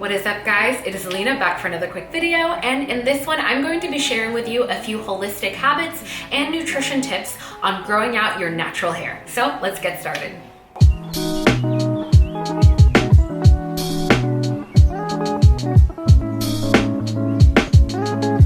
What is up, guys? It is Alina back for another quick video, and in this one I'm going to be sharing with you a few holistic habits and nutrition tips on growing out your natural hair. So let's get started.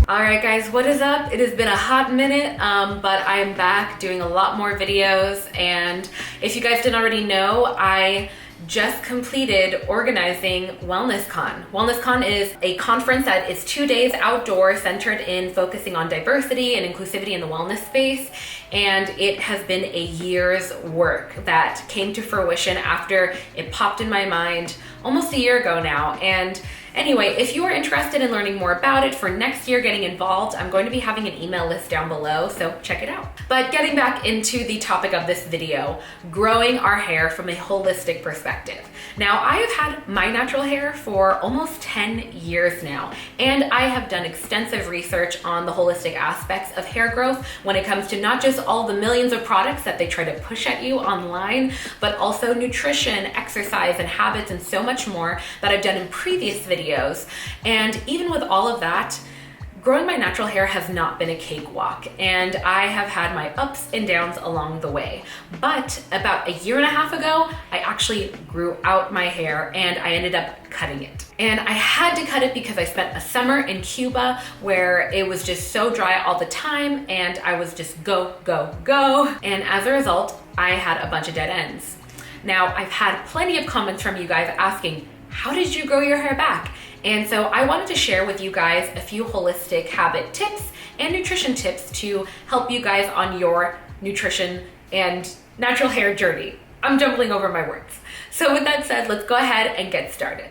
Alright guys, what is up? It has been a hot minute, but I am back doing a lot more videos, and if you guys didn't already know, I just completed organizing WellnessCon. WellnessCon is a conference that is 2 days outdoors centered in focusing on diversity and inclusivity in the wellness space. And it has been a year's work that came to fruition after it popped in my mind almost a year ago now. And anyway, if you are interested in learning more about it for next year, getting involved, I'm going to be having an email list down below, so check it out. But getting back into the topic of this video, growing our hair from a holistic perspective. Now, I have had my natural hair for almost 10 years now, and I have done extensive research on the holistic aspects of hair growth when it comes to not just all the millions of products that they try to push at you online, but also nutrition, exercise, and habits, and so much more that I've done in previous videos. And even with all of that, growing my natural hair has not been a cakewalk, and I have had my ups and downs along the way. But about a year and a half ago, I actually grew out my hair and I ended up cutting it. And I had to cut it because I spent a summer in Cuba where it was just so dry all the time and I was just go. And as a result, I had a bunch of dead ends. Now, I've had plenty of comments from you guys asking, how did you grow your hair back? And so I wanted to share with you guys a few holistic habit tips and nutrition tips to help you guys on your nutrition and natural hair journey. I'm jumbling over my words. So with that said, let's go ahead and get started.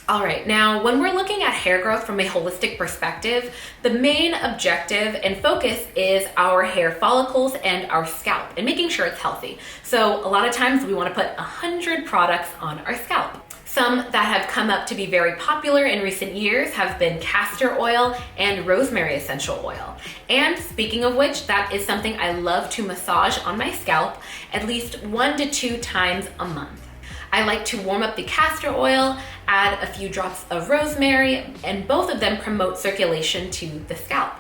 All right, now when we're looking at hair growth from a holistic perspective, the main objective and focus is our hair follicles and our scalp and making sure it's healthy. So a lot of times we want to put 100 products on our scalp. Some that have come up to be very popular in recent years have been castor oil and rosemary essential oil. And speaking of which, that is something I love to massage on my scalp at least 1 to 2 times a month. I like to warm up the castor oil, add a few drops of rosemary, and both of them promote circulation to the scalp.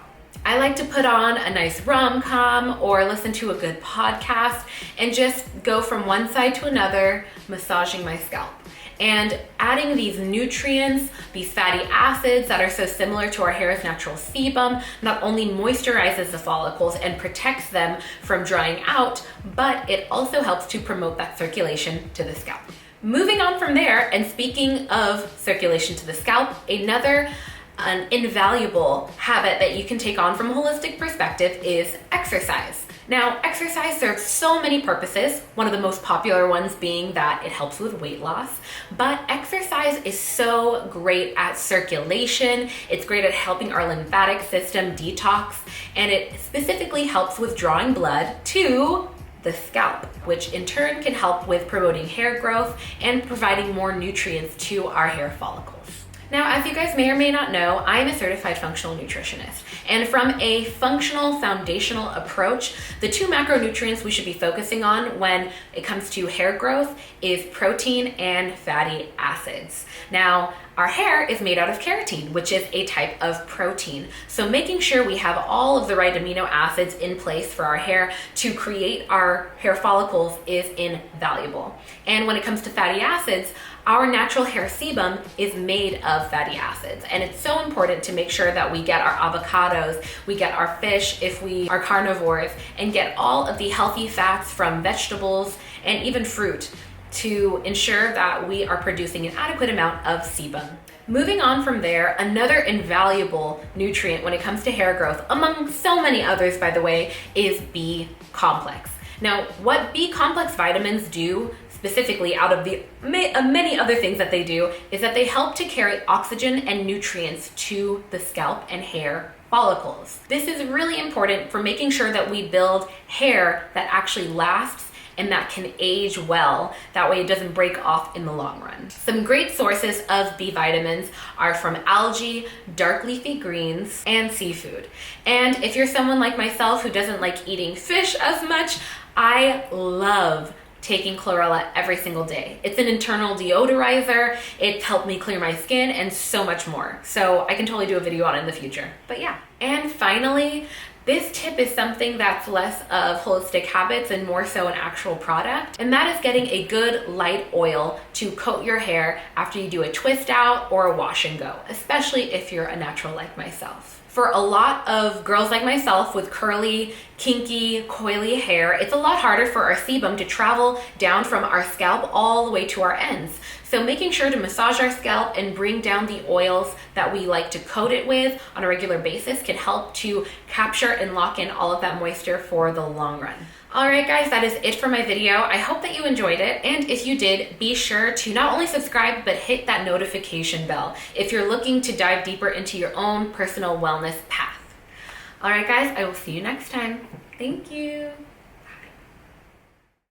I like to put on a nice rom-com or listen to a good podcast and just go from one side to another, massaging my scalp. And adding these nutrients, these fatty acids that are so similar to our hair's natural sebum, not only moisturizes the follicles and protects them from drying out, but it also helps to promote that circulation to the scalp. Moving on from there, and speaking of circulation to the scalp, an invaluable habit that you can take on from a holistic perspective is exercise. Now, exercise serves so many purposes, one of the most popular ones being that it helps with weight loss, but exercise is so great at circulation, it's great at helping our lymphatic system detox, and it specifically helps with drawing blood to the scalp, which in turn can help with promoting hair growth and providing more nutrients to our hair follicles. Now, as you guys may or may not know, I am a certified functional nutritionist. And from a functional foundational approach, the 2 macronutrients we should be focusing on when it comes to hair growth is protein and fatty acids. Now, our hair is made out of keratin, which is a type of protein. So making sure we have all of the right amino acids in place for our hair to create our hair follicles is invaluable. And when it comes to fatty acids, our natural hair sebum is made of fatty acids, and it's so important to make sure that we get our avocados, we get our fish if we are carnivores, and get all of the healthy fats from vegetables and even fruit to ensure that we are producing an adequate amount of sebum. Moving on from there, another invaluable nutrient when it comes to hair growth, among so many others by the way, is B complex. Now, what B complex vitamins do specifically out of the many other things that they do is that they help to carry oxygen and nutrients to the scalp and hair follicles. This is really important for making sure that we build hair that actually lasts and that can age well. That way it doesn't break off in the long run. Some great sources of B vitamins are from algae, dark leafy greens, and seafood. And if you're someone like myself who doesn't like eating fish as much, I love taking chlorella every single day. It's an internal deodorizer. It's helped me clear my skin and so much more. So I can totally do a video on it in the future. But yeah. And finally, this tip is something that's less of holistic habits and more so an actual product, and that is getting a good light oil to coat your hair after you do a twist out or a wash and go, especially if you're a natural like myself. For a lot of girls like myself with curly, kinky, coily hair, it's a lot harder for our sebum to travel down from our scalp all the way to our ends. So making sure to massage our scalp and bring down the oils that we like to coat it with on a regular basis can help to capture and lock in all of that moisture for the long run. All right, guys, that is it for my video. I hope that you enjoyed it. And if you did, be sure to not only subscribe, but hit that notification bell if you're looking to dive deeper into your own personal wellness path. All right, guys, I will see you next time. Thank you.